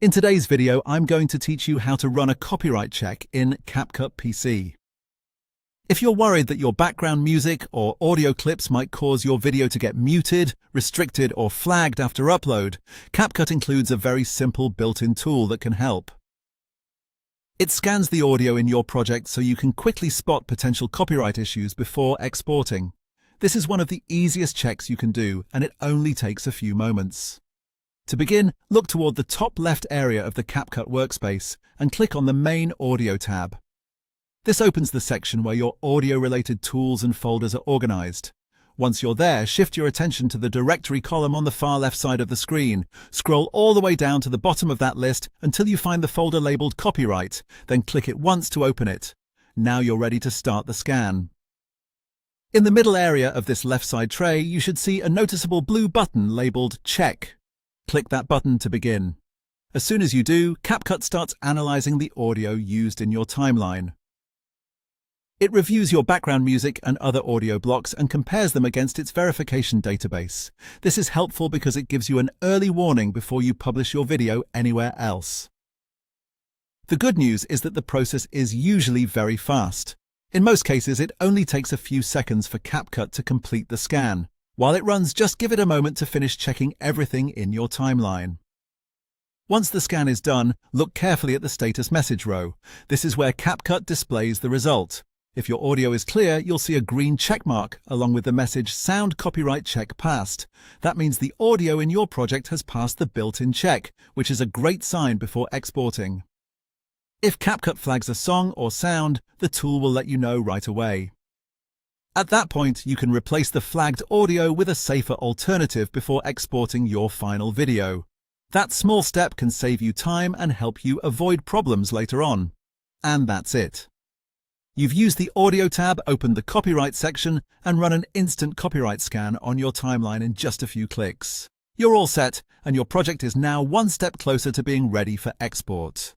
In today's video, I'm going to teach you how to run a copyright check in CapCut PC. If you're worried that your background music or audio clips might cause your video to get muted, restricted, or flagged after upload, CapCut includes a very simple built-in tool that can help. It scans the audio in your project so you can quickly spot potential copyright issues before exporting. This is one of the easiest checks you can do, and it only takes a few moments. To begin, look toward the top left area of the CapCut workspace and click on the Main Audio tab. This opens the section where your audio-related tools and folders are organized. Once you're there, shift your attention to the directory column on the far left side of the screen. Scroll all the way down to the bottom of that list until you find the folder labeled Copyright, then click it once to open it. Now you're ready to start the scan. In the middle area of this left side tray, you should see a noticeable blue button labeled Check. Click that button to begin. As soon as you do, CapCut starts analyzing the audio used in your timeline. It reviews your background music and other audio blocks and compares them against its verification database. This is helpful because it gives you an early warning before you publish your video anywhere else. The good news is that the process is usually very fast. In most cases, it only takes a few seconds for CapCut to complete the scan. While it runs, just give it a moment to finish checking everything in your timeline. Once the scan is done, look carefully at the status message row. This is where CapCut displays the result. If your audio is clear, you'll see a green check mark along with the message Sound Copyright Check Passed. That means the audio in your project has passed the built-in check, which is a great sign before exporting. If CapCut flags a song or sound, the tool will let you know right away. At that point, you can replace the flagged audio with a safer alternative before exporting your final video. That small step can save you time and help you avoid problems later on. And that's it. You've used the Audio tab, opened the Copyright section, and run an instant copyright scan on your timeline in just a few clicks. You're all set, and your project is now one step closer to being ready for export.